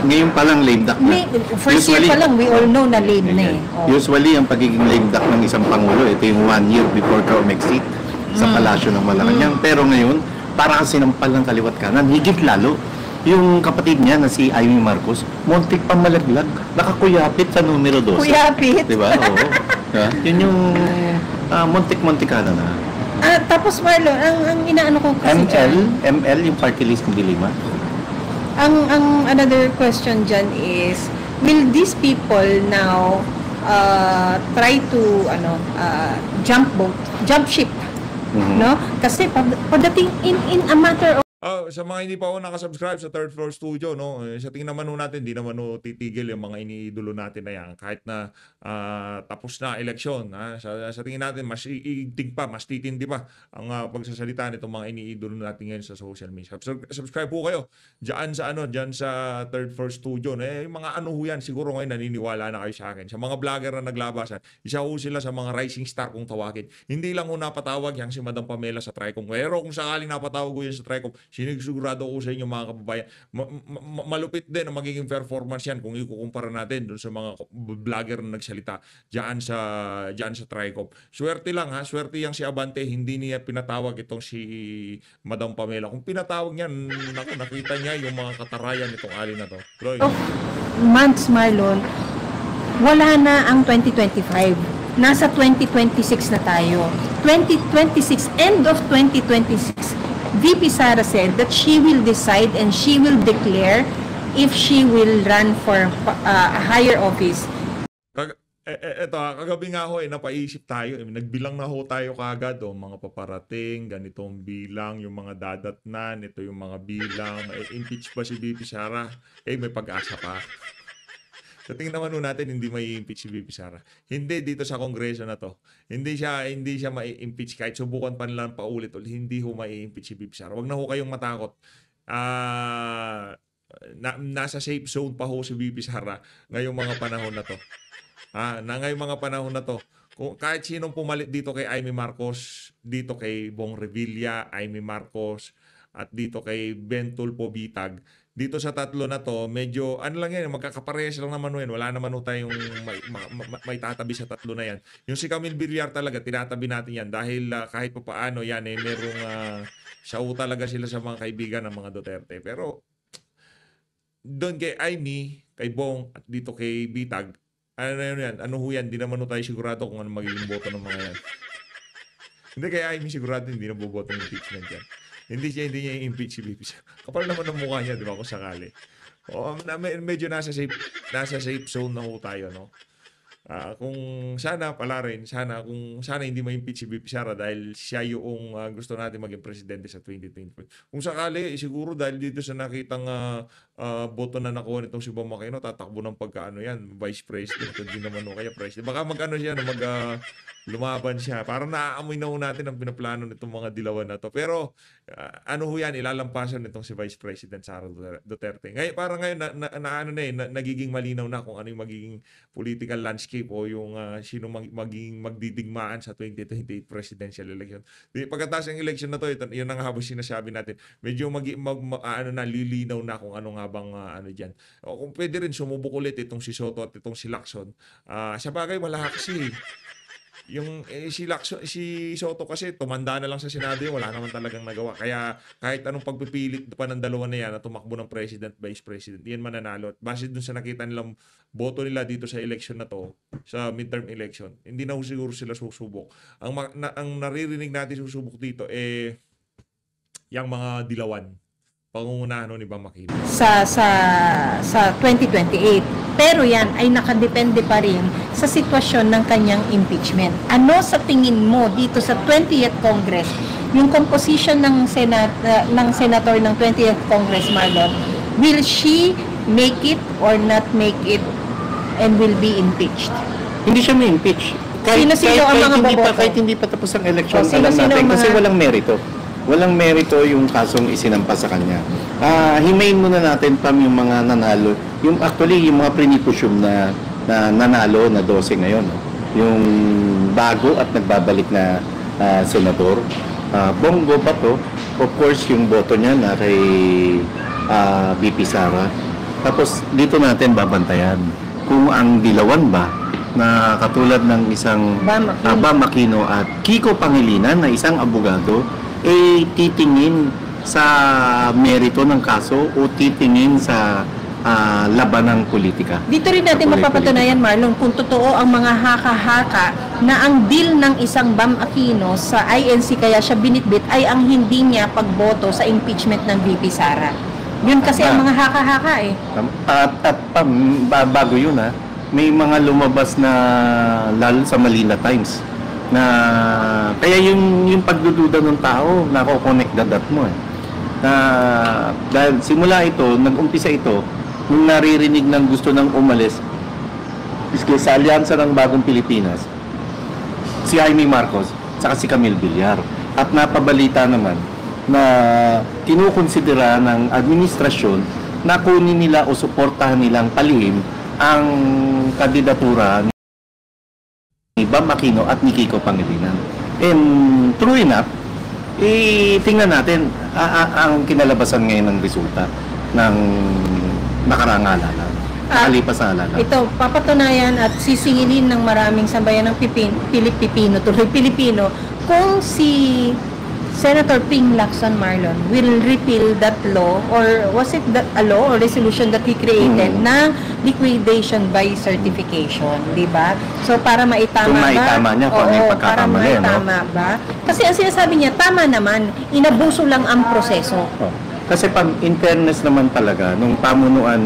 Ngayon pa lang lame duck na. First year pa lang, we all know na lame na eh. Usually, ang pagiging lame duck ng isang Pangulo, ito yung 1 year before ka umexit sa palasyo ng Malacanang. Pero ngayon, parang sinampal ng kaliwat kanan, higit lalo. Yung kapatid niya na si Amy Marcos, muntik pa malaglag. Nakakuyapit sa numero 12. Kuyapit? Diba? Oo. Yun yung muntik-muntikana na. Tapos Marlon, ang inaano ko kasi ML, yung party list ng Dilima. Ang another question dyan is, will these people now try to jump ship? No? Kasi pagdating in a matter of sa mga hindi pa nakasubscribe sa Third Floor Studio, no, sa tingin naman natin, di naman titigil yung mga iniidolo natin na yan. Kahit na tapos na eleksyon, sa tingin natin, mas iigting pa, mas titindi pa ang pagsasalita nitong mga iniidolo natin ngayon sa social media. Subscribe po kayo diyan sa Third Floor Studio. Yung mga ano ho yan, siguro ngayon naniniwala na kayo sa akin. Sa mga vlogger na naglabasan, isa ho sila sa mga rising star kung tawagin. Hindi lang ho napatawag yang si Madam Pamela sa Tricom. Pero kung sakaling napatawag ko yan sa Tricom, sinisigurado ko sa inyo mga kababayan, malupit din ang magiging performance yan kung ikukumpara natin doon sa mga vlogger na nagsalita diyan sa Tricom. Swerte lang swerte yang si Abante, hindi niya pinatawag itong si Madam Pamela. Kung pinatawag niya, nakita niya yung mga katarayan nitong alin na to. Floyd. Months, Marlon, wala na ang 2025. Nasa 2026 na tayo. 2026, end of 2026, VP Sara said that she will decide and she will declare if she will run for a higher office. Eto, kagabi nga ho, napaisip tayo. Nagbilang na ho tayo kagad, mga paparating, ganitong bilang, yung mga dadatnan, ito yung mga bilang, impeach ba si VP Sara? May pag-asa pa. So tingnan naman natin, hindi may impeach si VP Sara. Hindi dito sa kongreso na to. Hindi siya mai-impeach kahit subukan pa nilang paulit-ulit. Hindi ho mai-impeach si VP Sara. Wag na ho kayong matakot. Nasa safe zone pa ho si VP Sara ngayong mga panahon na to. Ngayong mga panahon na to. Kung kahit sinong pumalit dito kay Amy Marcos, dito kay Bong Revilla, Amy Marcos, at dito kay Ben Tulfo Bitag, dito sa tatlo na to, medyo, lang yan, magkakaparehas lang naman yan. Wala naman tayong may tatabi sa tatlo na yan. Yung si Camille Villar talaga, tinatabi natin yan dahil kahit pa paano yan, merong siya talaga sila sa mga kaibigan ng mga Duterte. Pero, doon kay Amy, kay Bong, at dito kay Bitag, ano ho yan, di naman tayo sigurado kung ano magiging boto ng mga yan. Hindi kay Amy sigurado hindi na boboto ng impeachment yan. Hindi niya i-impeach si VP Sara. Kapal naman ang mukha niya, di ba, kung sakali. Medyo nasa safe zone na ho tayo, no? Kung sana hindi ma-impeach si VP Sara dahil siya yung gusto natin maging presidente sa 2025. Kung sakali, siguro dahil dito sa nakitang boto na nakuha nitong si Bong Aquino, tatakbo ng pagkaano yan, vice president, hindi naman kaya president. Baka lumaban siya. Parang naaamoy na ho natin ang pinaplano nitong mga dilawan na to. Pero ilalampasan nitong si Vice President Sara Duterte. Ngayon, nagiging malinaw na kung ano yung magiging political landscape o yung sino magiging magdidigmaan sa 2028 presidential election. Pagkatapos ng election na to, yun ang habang sinasabi natin, medyo lilinaw na kung ano nga bang dyan. O kung pwede rin sumubok ulit itong si Soto at itong si Lacson. Sa bagay, wala kasi. Yung si Soto kasi tumanda na lang sa Senado yun, wala naman talagang nagawa. Kaya kahit anong pagpipilit pa ng dalawa na yan na tumakbo ng president, vice president, yan mananalo. At base dun sa nakita nilang boto nila dito sa election na to, sa midterm election, hindi na siguro sila susubok. Ang naririnig natin susubok dito yung mga dilawan. Pangungunahan ni Bam Aquino. Sa 2028. Pero yan ay nakadepende pa rin sa sitwasyon ng kanyang impeachment. Ano sa tingin mo dito sa 20th Congress, yung composition ng senator ng 20th Congress, Marlon, will she make it or not make it and will be impeached? Hindi siya may impeach. Sino-sino ang mga boboto? Kahit hindi pa tapos ang election, sino-sino alam natin, kasi mga... walang merito. Walang merito yung kasong isinampas sa kanya. Himayin muna natin yung mga nanalo. Yung mga prinipusyum na nanalo na 12 ngayon. No? Yung bago at nagbabalik na senador. Bongo ba to? Of course, yung boto niya na kay VP Sara. Tapos dito natin babantayan kung ang dilawan ba na katulad ng isang Bam Aquino at Kiko Pangilinan na isang abogado titingin sa merito ng kaso o titingin sa labanang politika. Dito rin natin mapapatunayan, Marlon, kung totoo ang mga haka-haka na ang deal ng isang Bam Aquino sa INC kaya siya binitbit ay ang hindi niya pagboto sa impeachment ng VP Sara. Yun kasi ang mga haka-haka bago yun may mga lumabas na lalo sa Manila Times na kaya yung pagdududa ng tao nako-connect the dot mo Dahil simula ito, nag-umpisa ito, nung naririnig ng gusto ng umalis sa alyansa ng Bagong Pilipinas, si Jaime Marcos, saka si Camille Villar. At napabalita naman na kinukonsidera ng administrasyon na kunin nila o suportahan nilang palihim ang kandidatura ni Bam Aquino at ni Kiko Pangilinan. And true enough, tingnan natin ang kinalabasan ngayon ng resulta ng nakaraang halalan. Nakalipas na halalan. Ito, papatunayan at sisingilin ng maraming sambayan ng Pilipino kung si Senator Ping Lacson Marlon will repeal that law, or was it that a law or resolution that he created na liquidation by certification, di ba? So para maitama Kung maitama niya, kung ano yung pagkakamali, para maitama ba? Kasi ang sinasabi niya, tama naman, inabuso lang ang proseso. Kasi pag in fairness naman talaga, nung pamunuan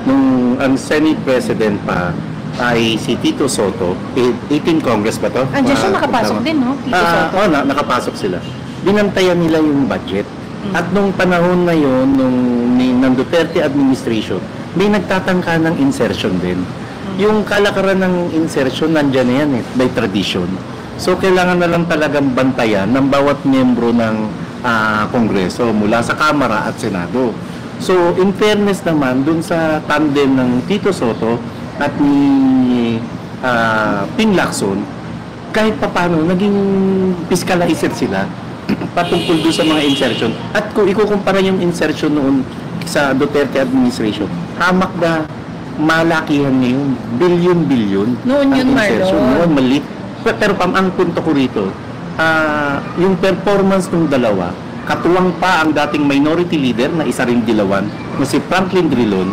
nung ang Senate President pa ay si Tito Soto, 18 Congress ba to? Andiyan siya, nakapasok din, no? Tito Soto. Oo, nakapasok sila. Binantayan nila yung budget. At nung panahon na yun, ng Duterte administration, may nagtatangka ng insertion din. Yung kalakaran ng insertion, nandyan na yan by tradition. So, kailangan na lang talagang bantayan ng bawat miyembro ng Kongreso mula sa Kamara at Senado. So, in fairness naman, dun sa tandem ng Tito Soto at ni Ping Lacson, kahit papano, naging fiscalizer sila patungkol doon sa mga insertion. At kung ikukumpara yung insertion noon sa Duterte administration, hamak na malakihan ngayon, bilyon-bilyon Noon ang yun, insertion. Marlon. Noon, mali. Pero ang punto ko rito, yung performance ng dalawa, katuwang pa ang dating minority leader na isa ring dilawan, na si Franklin Drilon,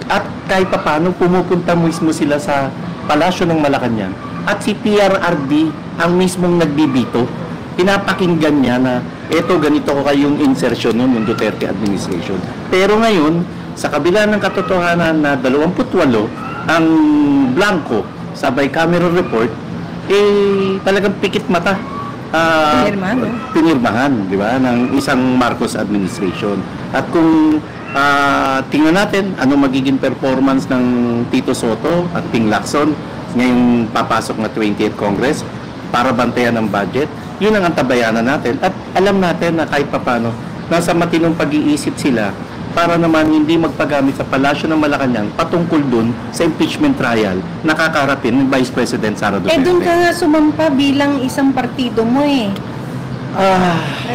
at kahit paano pumupunta mismo sila sa palasyo ng Malacanang, at si PRRD ang mismong nagbibito, pinapakinggan niya na eto ganito ko kayong insertion noon ng Duterte administration. Pero ngayon, sa kabila ng katotohanan na 28 ang blanco sa bicameral report, talagang pikit mata. Pinirmahan, di ba, ng isang Marcos administration. At kung tingnan natin ano magiging performance ng Tito Soto at Ping Lacson ngayong papasok na 20th Congress para bantayan ang budget, yun ang antabayanan natin. At alam natin na kahit papano, nasa matinong pag-iisip sila para naman hindi magpagamit sa palasyo ng Malacanang patungkol dun sa impeachment trial na kakaharapin ng Vice President Sara Duterte. Doon ka nga sumampa bilang isang partido mo eh.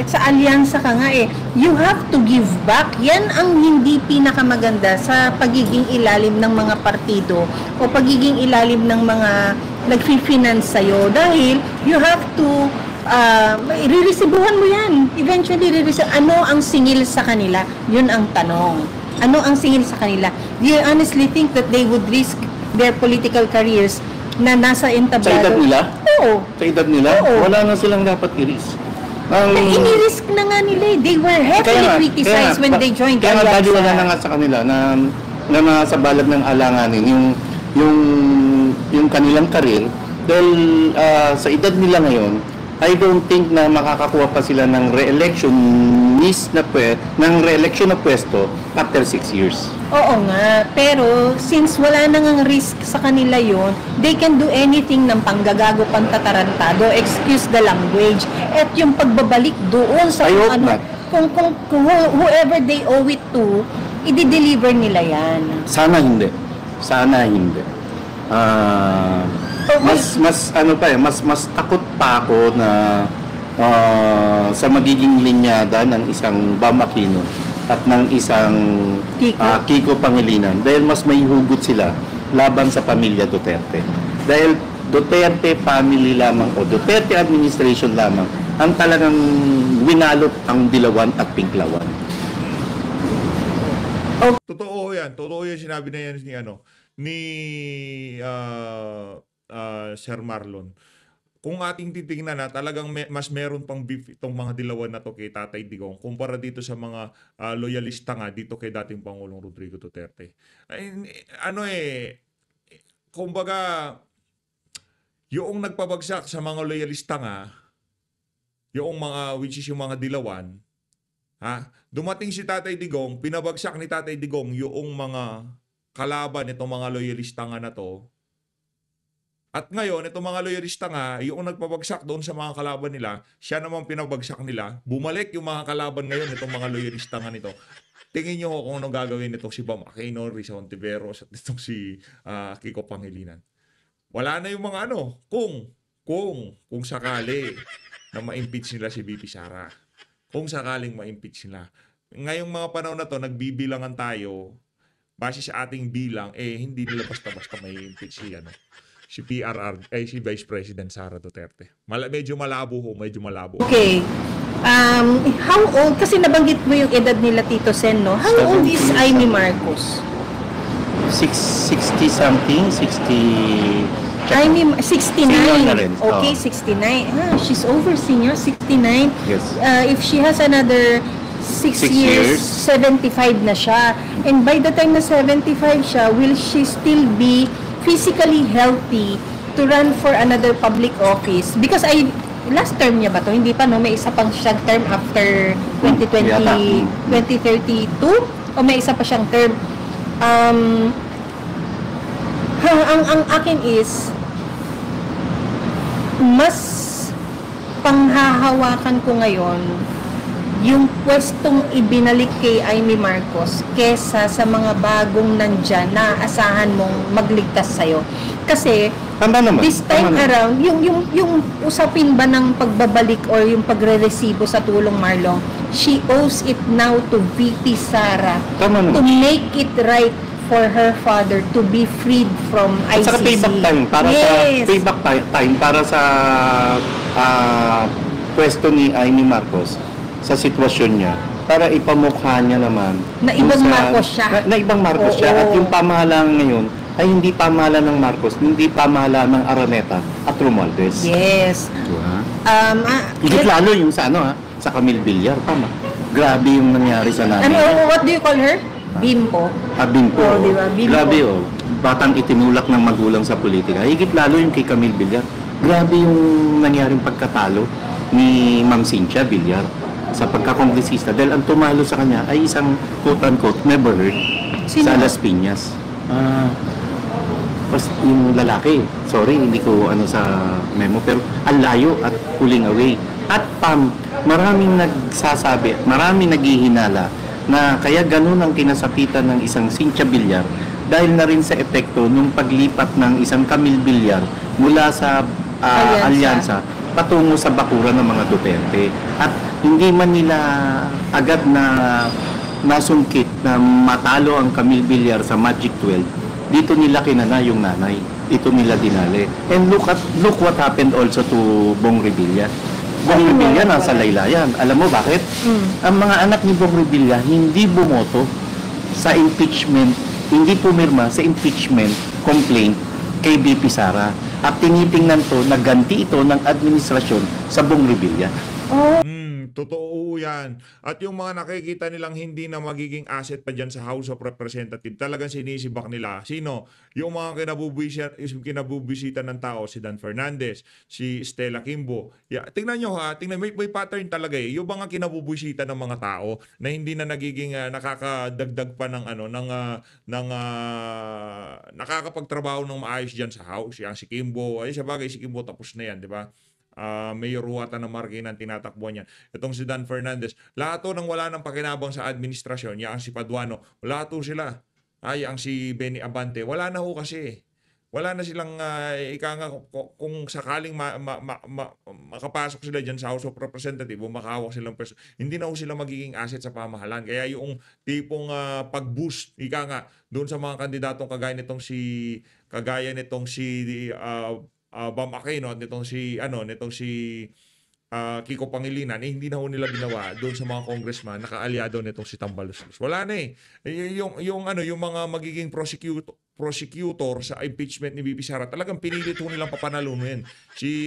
Sa alyansa ka nga eh. You have to give back. Yan ang hindi pinakamaganda sa pagiging ilalim ng mga partido o pagiging ilalim ng mga nag-finance sa'yo. Dahil you have to riresibuhan mo yan. Eventually, ano ang singil sa kanila? Yun ang tanong. Ano ang singil sa kanila? Do you honestly think that they would risk their political careers na nasa entablado? Sa edad nila? Oo. Sa edad nila? Oo. Wala na silang dapat i-risk. Ini-risk na nga nila eh. They were heavily criticized when they joined Kaya nga Alyansa. wala na nga sa kanila na nasa balag ng alanganin yung kanilang karir. Dahil sa edad nila ngayon, I don't think na makakakuha pa sila ng re-election na pwesto after 6 years. Oo nga, pero since wala nang risk sa kanila yon, they can do anything ng panggagago, pantatarantado, excuse the language, at yung pagbabalik doon sa I hope not. kung whoever they owe it to, i-deliver nila yan. Sana hindi. Sana hindi. Mas takot pa ako na sa magiging linyada ng isang Bam Aquino at ng isang Kiko Pangilinan, dahil mas may hugot sila laban sa pamilya Duterte. Dahil Duterte family lamang o Duterte administration lamang ang talagang winalot ang Dilawan at Pinklawan. Totoo yan. Totoo yung sinabi na yan ni Sir Marlon. Kung ating titingnan na talagang mas meron pang beef itong mga dilawan na to kay Tatay Digong kumpara dito sa mga loyalista nga dito kay dating Pangulong Rodrigo Duterte. Kumbaga, yung nagpabagsak sa mga loyalista nga, yung mga, which is yung mga dilawan, Ha? Dumating si Tatay Digong, pinabagsak ni Tatay Digong yung mga kalaban itong mga loyalista nga na to. At ngayon, itong mga loyalista nga, yung nagpabagsak doon sa mga kalaban nila, siya naman pinabagsak nila. Bumalik yung mga kalaban ngayon, itong mga loyalista nga nito. Tingin nyo kung anong gagawin nitong si Bam Aquino, Risa Hontiveros, at itong si Kiko Pangilinan. Wala na yung mga kung sakali na ma-impeach nila si VP Sara. Kung sakaling ma-impeach nila. Ngayong mga panahon na to, nagbibilangan tayo, base sa ating bilang, hindi nila basta-basta may impeach si PRR, si Vice President Sara Duterte. Medyo malabo. Okay. How old, kasi nabanggit mo yung edad nila Tito Sen, no? How old is Amy Marcos? 60 something, 60. Amy, 69. Senior na rin. Okay, 69. She's over senior, 69. Yes. If she has another 6 6 years, years. 75 na siya. And by the time na 75 siya, will she still be physically healthy to run for another public office? Because last term niya ba to? Hindi pa, no? May isa pang siyang term after 2032? O may isa pa siyang term? Ang akin is, mas panghahawakan ko ngayon yung pwestong ibinalik kay Amy Marcos kesa sa mga bagong nandyan na asahan mong magligtas sa'yo. Kasi, Tama naman. this time around, yung usapin ba ng pagbabalik or yung pagre-resibo sa tulong Marlong, she owes it now to VP Sara Tama to naman. make it right for her father to be freed from ICC. At saka payback time para sa pwesto ni Amy Marcos sa sitwasyon niya, para ipamukha niya naman Na ibang Marcos siya. Na ibang Marcos siya. Oo. At yung pamahalaan ngayon ay hindi pamahalaan ng Marcos, hindi pamahalaan ng Araneta at Romualdez. Yes. Diba? Higit lalo yung sa sa Camille Villar, tama. Grabe yung nangyari sa nanay. What do you call her? Bimpo. Bimpo. Oh, diba? Bimpo. Grabe batang itinulak ng magulang sa politika. Higit lalo yung kay Camille Villar. Grabe yung nangyaring pagkatalo ni Ma'am Cynthia Villar sa pagkakongresista dahil ang tumalo sa kanya ay isang quote-unquote never heard Sino? sa Las Piñas. Yung lalaki, sorry, hindi ko sa memo, pero ang layo at pulling away. At maraming nagsasabi, maraming naghihinala na kaya ganun ang kinasapitan ng isang Cynthia Villar dahil na rin sa epekto nung paglipat ng isang Camille Villar mula sa alyansa patungo sa bakuran ng mga Duterte. At hindi man nila agad na nasungkit na matalo ang Camille Villar sa Magic 12, dito nila kinana yung nanay. Ito nila dinali. And look what happened also to Bong Revilla. Bong Revilla nasa laylayan. Alam mo bakit? Ang mga anak ni Bong Revilla hindi bumoto sa impeachment, hindi pumirma sa impeachment complaint kay BP Sara. At tinitingnan to, naganti ito ng administrasyon sa Bong Revilla. Totoo yan. At yung mga nakikita nilang hindi na magiging asset pa dyan sa House of Representatives, talagang sinisibak nila. Sino? Yung mga kinabubisita ng tao, si Dan Fernandez, si Stella Kimbo. Tingnan nyo may pattern talaga eh. Yung mga kinabubisita ng mga tao na hindi na nagiging nakakadagdag pa ng nakakapagtrabaho ng maayos dyan sa House. Yang si Kimbo, sa bagay si Kimbo tapos na yan, di ba? Mayor Ruata ng Marikina ang tinatakbuhan niya. Itong si Dan Fernandez, lahat to nang wala ng pakinabang sa administrasyon, yang si Paduano, wala to sila. Ang si Benny Abante, wala na ho kasi. Wala na silang, kung sakaling makapasok sila dyan sa House of Representatives o makahawak silang person, hindi na ho sila magiging asset sa pamahalaan. Kaya yung tipong pag-boost, doon sa mga kandidatong kagaya nitong si Bam Aquino at nitong si Kiko Pangilinan, hindi na ho nila ginawa doon sa mga congressman nakaalyado nitong si Tambaluslos. Wala na eh. Yung mga magiging prosecutor sa impeachment ni VP Sara, talagang pinilit ho nilang papanalunin. Si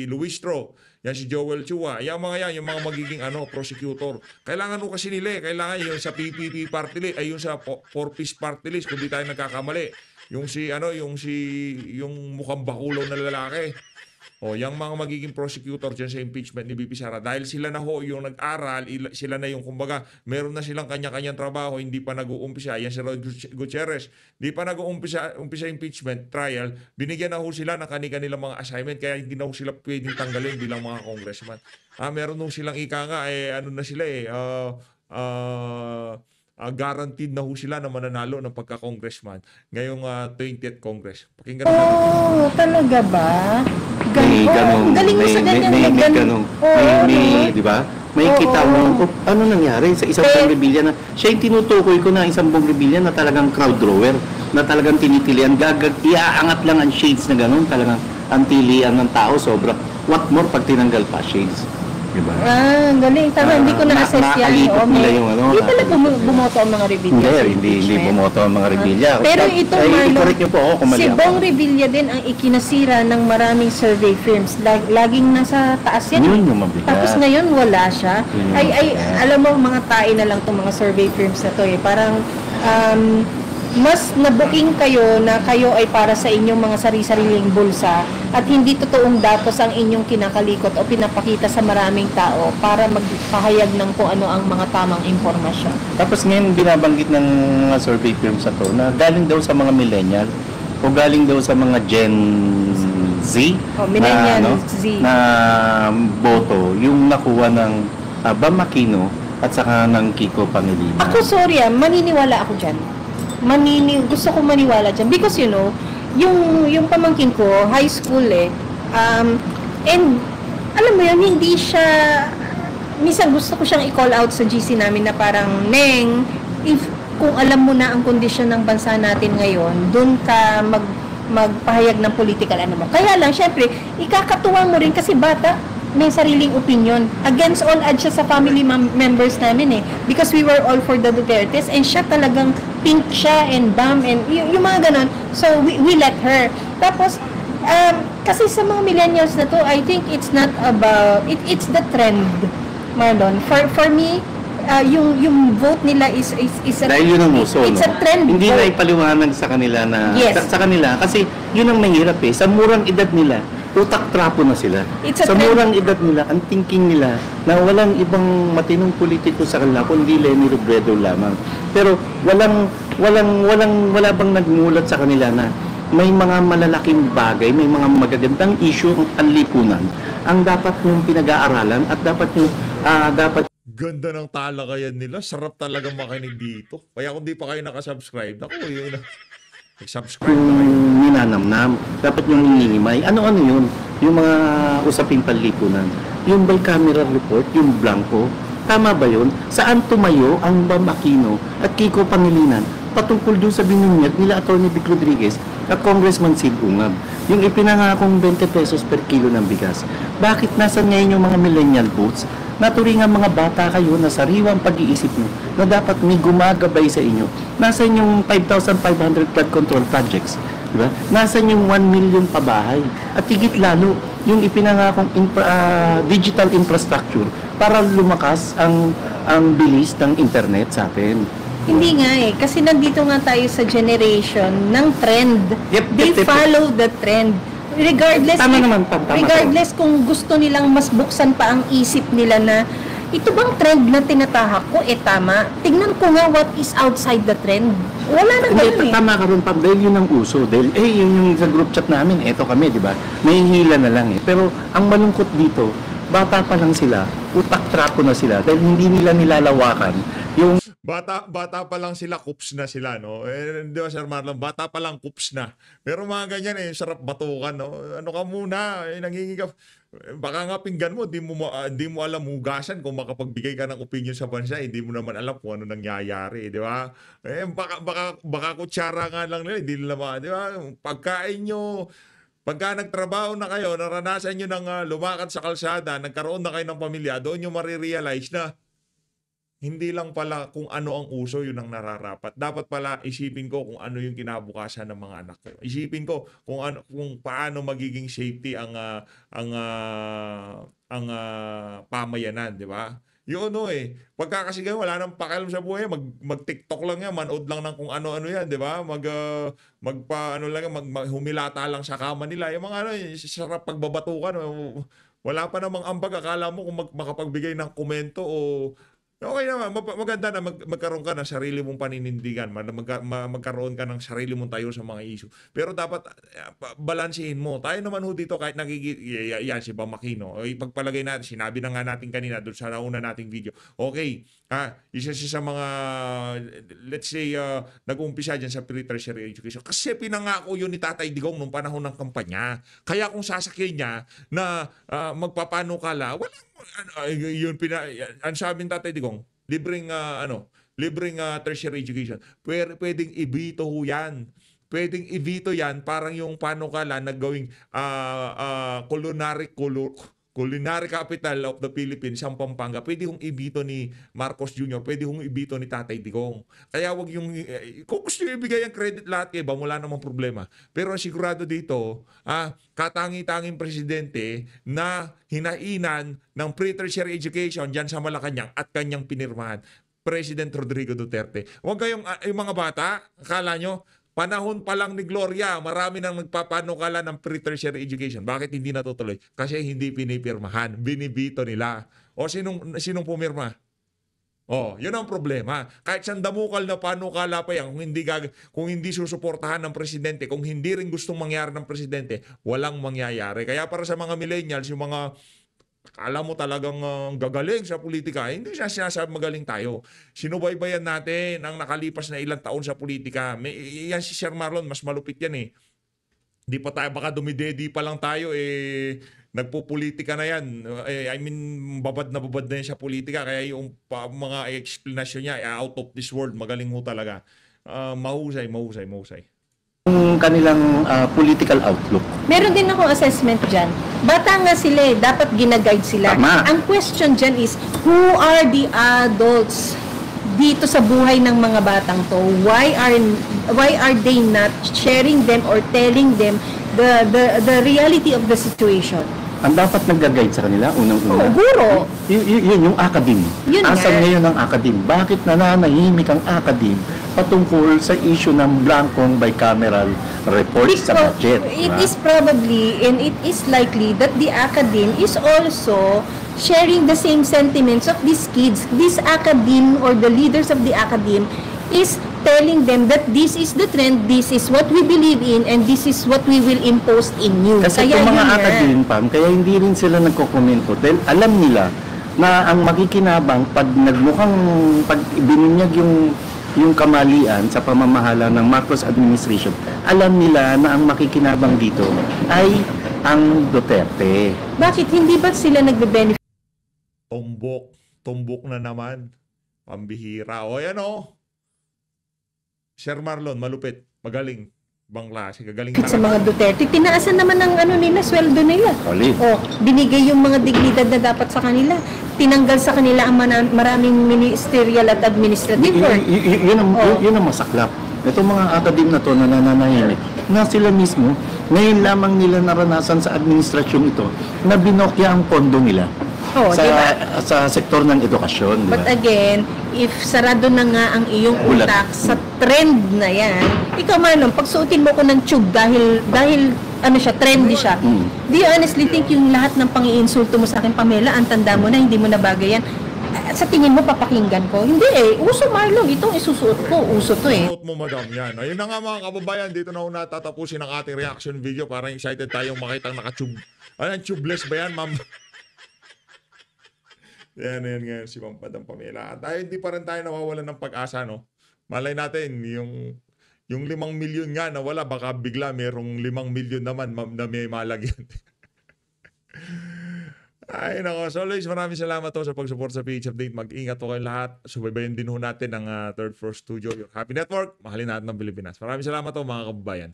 Luis Tro, yan si Joel Chua, yung mga magiging prosecutor. Kailangan ho kasi nila, kailangan yung sa PPP party list, yung sa 4-piece party list, kung di tayo nagkakamali. Yung mukhang bakulaw na lalaki. O, yung mga magiging prosecutor dyan sa impeachment ni VP Sara, dahil sila na ho yung nag-aral, sila na yung kumbaga, meron na silang kanya-kanyang trabaho, hindi pa nag-uumpisa. Yan si Rod Gutierrez, hindi pa nag-uumpisa impeachment trial, binigyan na ho sila ng kanilang mga assignment, kaya hindi na ho sila pwedeng tanggalin bilang mga congressman. Meron ho silang ika nga, ano na sila guaranteed na ho sila na mananalo ng pagka-congressman ngayong 20th Congress. Pakinggan natin. Oh, talaga ba? May ganong, Galing mo sa ganyan. may ganong, di ba? May kita mo, ano nangyari sa isang Bong Revilla na, siya yung tinutukoy ko na isang Bong Revilla na talagang crowd drawer, na talagang tinitilian, iaangat lang ang shades na gano'n, talagang ang tilian ng tao, sobra. What more pag tinanggal pa shades? Diba? Galing. Tama, hindi ko na-assess yan. Nakakalipot nila yung ano. Hindi talaga bumoto ang mga Revilla. Hindi bumoto ang mga Revilla. Pero ito, Marlon, i-correct niyo po ako kung mali si ako. Bong Revilla din ang ikinasira ng maraming survey firms. Laging nasa taas yan. Yun yung mabigat. Tapos ngayon wala siya. Yun yung mabigat. Alam mo, mga tae na lang itong mga survey firms na to eh. Parang, mas nabuking kayo na kayo ay para sa inyong mga sari-sariling bulsa at hindi totoong datos ang inyong kinakalikot o pinapakita sa maraming tao para magpahayag ng kung ano ang mga tamang impormasyon. Tapos ngayon binabanggit ng mga survey firms na to na galing daw sa mga millennial o galing daw sa mga Gen Z Millennial Z na boto yung nakuha ng Bam Aquino at saka ng Kiko Pangilinan. Ako sorry maniniwala ako dyan. Gusto ko maniwala dyan because yung pamangkin ko high school and alam mo yun, hindi siya, minsan gusto ko siyang i-call out sa GC namin na parang, Neng, kung alam mo na ang kondisyon ng bansa natin ngayon, doon ka magpahayag ng political ano mo. Kaya lang, syempre, ikakatuwa mo rin kasi bata, may sariling opinion. Against all odds siya sa family members namin because we were all for the Dutertes and siya talagang pink siya and bam and yung mga ganon. So we let her. Tapos kasi sa mga millennials na to, I think it's not about it's the trend, Marlon. For me, yung vote nila is a, dahil yun ang uso, it's a trend hindi vote. na ipaliwanag sa kanila na Yes. sa kanila kasi yun ang mahirap sa murang edad nila utak trapo na sila. It's a Sa trend. murang edad nila, ang thinking nila na walang ibang matinong politiko sa kanila kundi Leni Robredo lamang. Pero wala bang nagmulat sa kanila na may mga malalaking bagay, may mga magagandang issue ang lipunan ang dapat yung pinag-aaralan at dapat yung dapat Ganda ng talakayan nila. Sarap talaga makinig dito. Kaya kung di pa kayo nakasubscribe, ako yun. Nag-subscribe na kayo. yung ninanamnam, dapat yung hinihimay. Ano-ano yun? Yung mga usaping panlipunan. Yung bicameral report, yung blanco, tama ba yun? Saan tumayo ang Bam Aquino at Kiko Pangilinan patungkol doon sa binunyag nila Atty. Vic Rodriguez at Congressman Sid Ungab? Yung ipinangakong 20 pesos per kilo ng bigas. Bakit nasan ngayon yung mga millennial votes? Naturingan mga bata kayo na sariwang pag-iisip nyo na dapat may gumagabay sa inyo. Nasaan yung 5,500 flood control projects? Diba? Nasaan yung 1 million pabahay? At higit lalo, yung ipinangakong digital infrastructure para lumakas ang bilis ng internet sa atin. Hindi nga kasi nandito nga tayo sa generation ng trend. They follow the trend. Regardless Tama naman, Pam, tama regardless kung gusto nilang mas buksan pa ang isip nila na ito bang trend na tinatahak ko tama. Tingnan ko nga what is outside the trend. Wala na ganun Tama ka ron, Pam, dahil yun ang uso. Dahil, yun yung sa group chat namin, eto kami, di ba? May hila na lang Pero ang malungkot dito, bata pa lang sila, utak trapo na sila, dahil hindi nila nilalawakan yung Bata pa lang sila, kups na sila, no? Di ba, Sir Marlon? Bata pa lang, kups na. Pero mga ganyan, sarap batukan, no? Ano ka muna, nangingi ka. Baka nga pinggan mo, di mo alam hugasan kung makapagbigay ka ng opinion sa bansa, hindi mo naman alam kung ano nangyayari, di ba? Baka kutsara nga lang nila, hindi nila di ba? Pagkain nyo, pagka nagtrabaho na kayo, naranasan nyo ng lumakad sa kalsada, nagkaroon na kayo ng pamilya, doon nyo marirealize na hindi lang pala kung ano ang uso yun ang nararapat. Dapat pala isipin ko kung ano yung kinabukasan ng mga anak ko. Isipin ko kung paano magiging safety ang pamayanan, di ba? Yung ano pagka kasi ganyan, wala nang pakialam sa buhay, mag-TikTok lang yan, manood lang ng kung ano-ano yan, di ba? Magpa ano lang yan, humilata lang sa kama nila. Yung mga ano, yung sarap pagbabatukan. Wala pa namang ambag, akala mo kung makapagbigay ng komento o okay naman, maganda na magkaroon ka ng sarili mong paninindigan, magkaroon ka ng sarili mong tayo sa mga issue. Pero dapat balansehin mo. Tayo naman ho dito kahit yan si Bam Aquino. Ipagpalagay natin, sinabi na nga natin kanina doon sa nauna nating video. Okay, isa siya sa mga, let's say, nag-umpisa dyan sa pre-tertiary education. Kasi pinangako yun ni Tatay Digong nung panahon ng kampanya. Kaya kung sasakyan niya na magpapanukala, walang yun ang sabi ng Tatay Digong, libreng tertiary education. Pwedeng ibito ho yan. Pwedeng ibito yan, parang yung panukala na gawing culinary capital of the Philippines, ang Pampanga. Pwede hong ibito ni Marcos Jr., pwede hong ibito ni Tatay Digong. Kaya wag yung, kung gusto nyo ibigay ang credit lahat kay Bam, wala namang problema. Pero ang sigurado dito, katangi-tanging presidente na hinainan ng pre-tertiary education dyan sa Malacanang at kanyang pinirmahan, President Rodrigo Duterte. Huwag kayong, yung mga bata, akala nyo, panahon pa lang ni Gloria, marami nang nagpapanukala ng pre-tertiary education. Bakit hindi natutuloy? Kasi hindi pinipirmahan. Binibito nila. O sinong pumirma? Yun ang problema. Kahit sandamukal na panukala pa yan, kung hindi susuportahan ng presidente, kung hindi rin gustong mangyari ng presidente, walang mangyayari. Kaya para sa mga millennials, yung mga akala mo talagang gagaling sa politika, hindi siya sinasabi magaling tayo. Sinubaybayan natin ang nakalipas na ilang taon sa politika. Yan si Sir Marlon, mas malupit yan Di pa tayo, baka dumidedi pa lang tayo nagpupolitika na yan. I mean, babad na yan sa politika. Kaya yung mga explanation niya, out of this world, magaling mo talaga. Mahusay. Yung kanilang political outlook. Meron din akong assessment dyan. Bata nga sila dapat ginaguide sila. Tama. Ang question dyan is, who are the adults dito sa buhay ng mga batang to? Why are they not sharing them or telling them the reality of the situation? Ang dapat nag-guide sa kanila, unang-una. Guro. Yun yung academe. Yun Asan nga. ngayon ang academe? Bakit nananahimik ang academe patungkol sa issue ng blankong bicameral report sa budget? It diba? is probably and it is likely that the academe is also sharing the same sentiments of these kids. This academe or the leaders of the academe is telling them that this is the trend, this is what we believe in, and this is what we will impose in you. Kasi Kaya itong mga yun nga. academe, Pam, kaya hindi rin sila nagkokomento dahil alam nila na ang makikinabang pag binunyag yung kamalian sa pamamahala ng Marcos administration, alam nila na ang makikinabang dito ay ang Duterte. Bakit hindi ba sila nagbe-benefit? Tumbok na naman. Pambihira. Yan Sir Marlon, malupit, magaling, bang klase, gagaling Sa mga Duterte, tinaasan naman ang nila, sweldo nila. Solid. Binigay yung mga dignidad na dapat sa kanila. Tinanggal sa kanila ang maraming ministerial at administrative work. Yun ang masaklap. Itong mga academe na to na nananahimik, na sila mismo, ngayon lamang nila naranasan sa administrasyon ito na binokya ang pondo nila sa sektor ng edukasyon. But diba? again, if sarado na nga ang iyong Ulat. utak sa trend na yan, ikaw Marlon, pagsuotin mo ko ng tube dahil trendy siya. Do you honestly think yung lahat ng pang-iinsulto mo sa akin, Pamela, ang tanda mo na, hindi mo na bagay yan? Sa tingin mo, papakinggan ko? Hindi uso Marlon, itong isusuot ko, uso to Suot mo, madam, yan. Ayun na nga mga kababayan, dito na una tatapusin ang ating reaction video. Parang excited tayong makitang naka-tube. Tubeless ba yan, ma'am? Yan ngayon si Ma'am Padang Pamela. At hindi pa rin tayo nawawalan ng pag-asa, no? Malay natin, yung 5 milyon nga nawala, baka bigla merong 5 milyon naman na may malagyan. Ay, nako. So, always, maraming salamat sa pag-support sa PH Update. Mag-ingat po kayong lahat. Subaybayan din ho natin ang Third Floor Studio, your Happy Network. Mahalin natin ng Pilipinas. Maraming salamat mga kababayan.